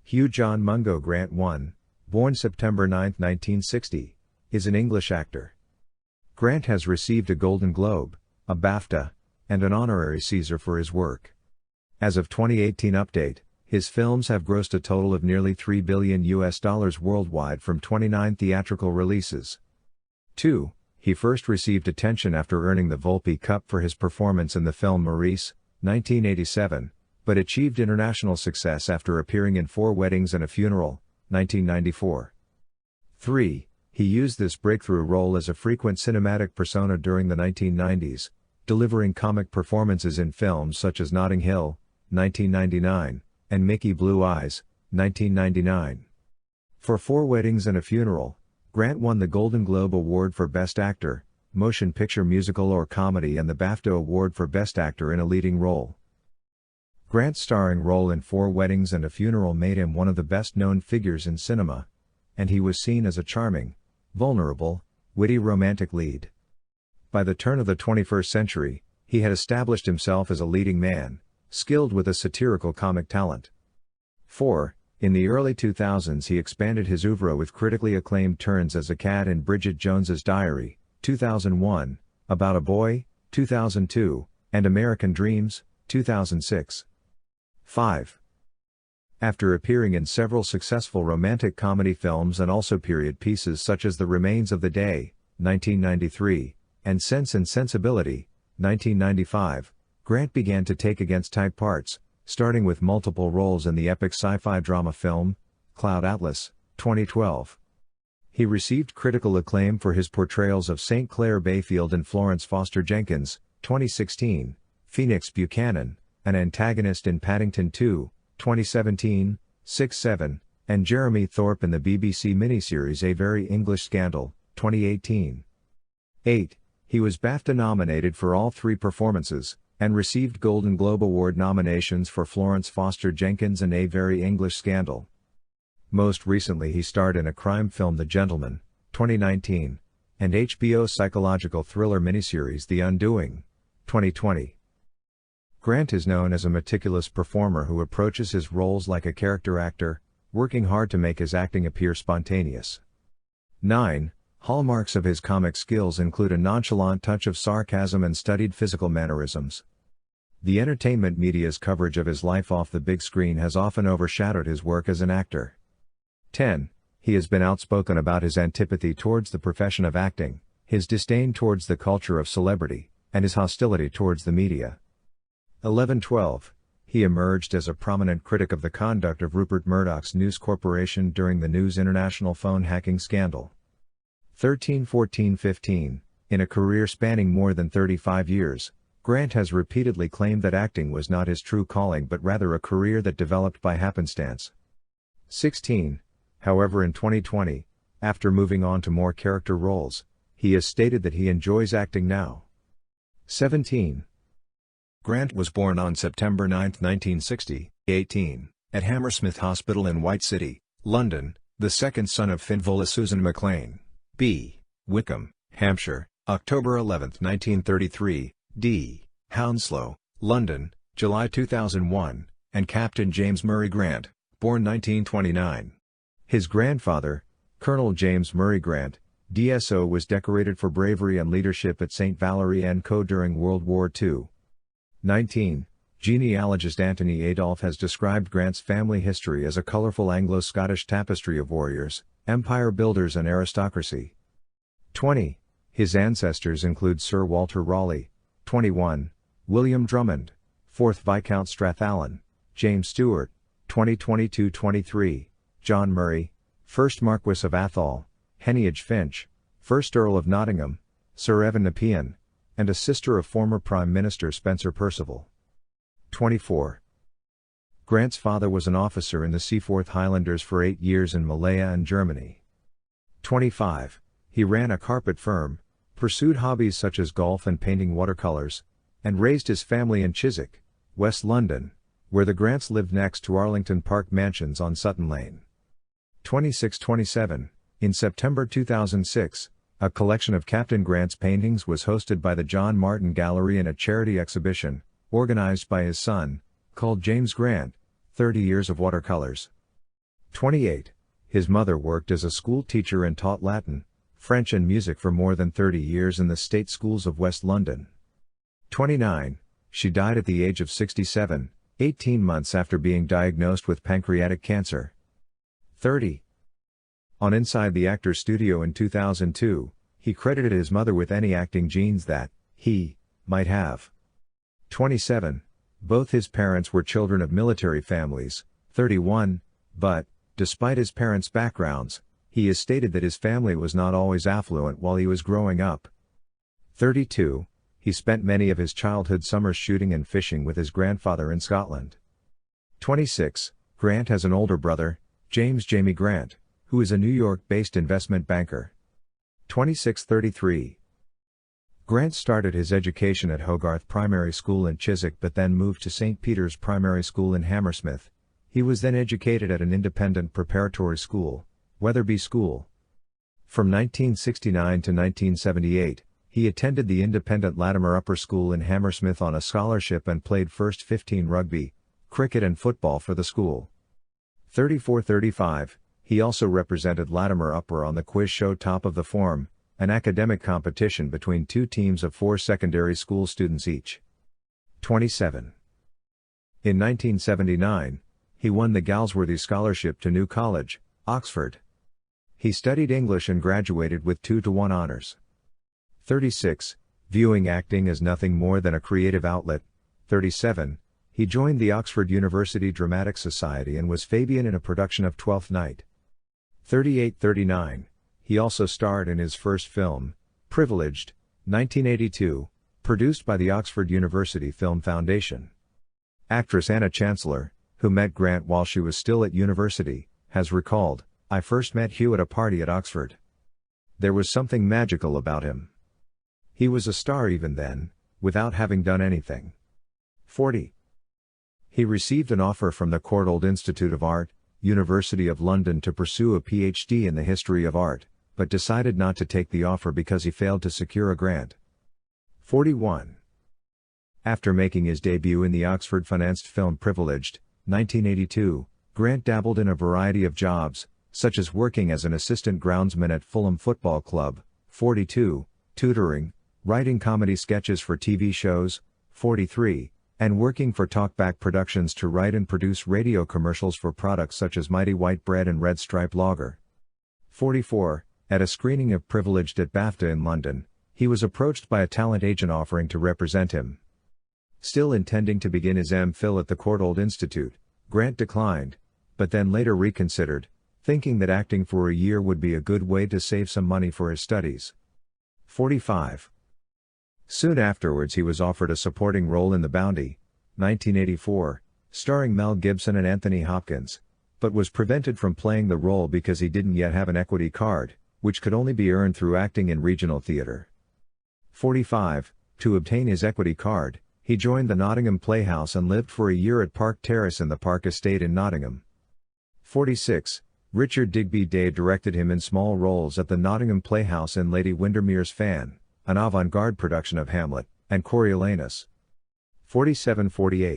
Hugh John Mungo Grant I, born September 9, 1960, is an English actor. Grant has received a Golden Globe, a BAFTA, and an Honorary César for his work. As of 2018 update, his films have grossed a total of nearly $3 billion worldwide from 29 theatrical releases. 2. He first received attention after earning the Volpi Cup for his performance in the film Maurice, 1987, but achieved international success after appearing in Four Weddings and a Funeral, 1994. 3. He used this breakthrough role as a frequent cinematic persona during the 1990s, delivering comic performances in films such as Notting Hill, 1999, and Mickey Blue Eyes, 1999. For Four Weddings and a Funeral, Grant won the Golden Globe Award for Best Actor, Motion Picture Musical or Comedy and the BAFTA Award for Best Actor in a Leading Role. Grant's starring role in Four Weddings and a Funeral made him one of the best-known figures in cinema, and he was seen as a charming, vulnerable, witty romantic lead. By the turn of the 21st century, he had established himself as a leading man, skilled with a satirical comic talent. 4. In the early 2000s he expanded his oeuvre with critically acclaimed turns as a cat in Bridget Jones's Diary, 2001, About a Boy, 2002, and American Dreams, 2006. 5. After appearing in several successful romantic comedy films and also period pieces such as The Remains of the Day, 1993, and Sense and Sensibility, 1995, Grant began to take against-type parts, starting with multiple roles in the epic sci-fi drama film, Cloud Atlas, 2012. He received critical acclaim for his portrayals of St. Clair Bayfield and Florence Foster Jenkins, 2016, Phoenix Buchanan, an antagonist in Paddington 2, 2017, 6-7, and Jeremy Thorpe in the BBC miniseries A Very English Scandal, 2018. 8. He was BAFTA nominated for all three performances, and received Golden Globe Award nominations for Florence Foster Jenkins and A Very English Scandal. Most recently he starred in a crime film The Gentleman, 2019, and HBO's psychological thriller miniseries The Undoing, 2020. Grant is known as a meticulous performer who approaches his roles like a character actor, working hard to make his acting appear spontaneous. 9. Hallmarks of his comic skills include a nonchalant touch of sarcasm and studied physical mannerisms. The entertainment media's coverage of his life off the big screen has often overshadowed his work as an actor. 10. He has been outspoken about his antipathy towards the profession of acting, his disdain towards the culture of celebrity, and his hostility towards the media. 11-12. He emerged as a prominent critic of the conduct of Rupert Murdoch's News Corporation during the News International phone hacking scandal. 13-14-15. In a career spanning more than 35 years, Grant has repeatedly claimed that acting was not his true calling but rather a career that developed by happenstance. 16. However, in 2020, after moving on to more character roles, he has stated that he enjoys acting now. 17. Grant was born on September 9, 1960, 18, at Hammersmith Hospital in White City, London, the second son of Finvola Susan MacLean, B. Wickham, Hampshire, October 11, 1933, D. Hounslow, London, July 2001, and Captain James Murray Grant, born 1929. His grandfather, Colonel James Murray Grant, DSO, was decorated for bravery and leadership at St. Valery and Co. during World War II. 19. Genealogist Anthony Adolph has described Grant's family history as a colorful Anglo-Scottish tapestry of warriors, empire builders and aristocracy. 20. His ancestors include Sir Walter Raleigh, 21, William Drummond, 4th Viscount Strathallan, James Stewart, 2022-23, John Murray, 1st Marquess of Atholl, Heneage Finch, 1st Earl of Nottingham, Sir Evan Nepean, and a sister of former Prime Minister Spencer Perceval. 24. Grant's father was an officer in the Seaforth Highlanders for 8 years in Malaya and Germany. 25. He ran a carpet firm, pursued hobbies such as golf and painting watercolors, and raised his family in Chiswick, West London, where the Grants lived next to Arlington Park Mansions on Sutton Lane. 26-27. In September 2006, a collection of Captain Grant's paintings was hosted by the John Martin Gallery in a charity exhibition, organized by his son, called James Grant, 30 Years of Watercolors. 28. His mother worked as a school teacher and taught Latin, French and music for more than 30 years in the state schools of West London. 29. She died at the age of 67, 18 months after being diagnosed with pancreatic cancer. 30. On Inside the Actor's Studio in 2002, he credited his mother with any acting genes that he might have. 27. Both his parents were children of military families. 31. But, despite his parents' backgrounds, he has stated that his family was not always affluent while he was growing up. 32. He spent many of his childhood summers shooting and fishing with his grandfather in Scotland. 26. Grant has an older brother, James Jamie Grant, who is a New York-based investment banker. 2633. Grant started his education at Hogarth Primary School in Chiswick but then moved to St. Peter's Primary School in Hammersmith. He was then educated at an independent preparatory school, Wetherby School. From 1969 to 1978, he attended the independent Latimer Upper School in Hammersmith on a scholarship and played first 15 rugby, cricket and football for the school. 3435. He also represented Latimer Upper on the quiz show Top of the Form, an academic competition between two teams of 4 secondary school students each. 27. In 1979, he won the Galsworthy Scholarship to New College, Oxford. He studied English and graduated with 2:1 honors. 36. Viewing acting as nothing more than a creative outlet. 37. He joined the Oxford University Dramatic Society and was Fabian in a production of Twelfth Night. 38-39. He also starred in his first film, Privileged, 1982, produced by the Oxford University Film Foundation. Actress Anna Chancellor, who met Grant while she was still at university, has recalled, "I first met Hugh at a party at Oxford. There was something magical about him. He was a star even then, without having done anything." 40. He received an offer from the Courtauld Institute of Art, University of London to pursue a PhD in the history of art, but decided not to take the offer because he failed to secure a grant. 41. After making his debut in the Oxford-financed film Privileged, 1982, Grant dabbled in a variety of jobs, such as working as an assistant groundsman at Fulham Football Club, 42, tutoring, writing comedy sketches for TV shows, 43, and working for Talkback Productions to write and produce radio commercials for products such as Mighty White Bread and Red Stripe Lager. 44. At a screening of Privileged at BAFTA in London, he was approached by a talent agent offering to represent him. Still intending to begin his M.Phil at the Courtauld Institute, Grant declined, but then later reconsidered, thinking that acting for a year would be a good way to save some money for his studies. 45. Soon afterwards he was offered a supporting role in The Bounty, 1984, starring Mel Gibson and Anthony Hopkins, but was prevented from playing the role because he didn't yet have an equity card, which could only be earned through acting in regional theatre. 45. To obtain his equity card, he joined the Nottingham Playhouse and lived for a year at Park Terrace in the Park Estate in Nottingham. 46. Richard Digby Day directed him in small roles at the Nottingham Playhouse in Lady Windermere's Fan, an avant-garde production of Hamlet, and Coriolanus. 47-48.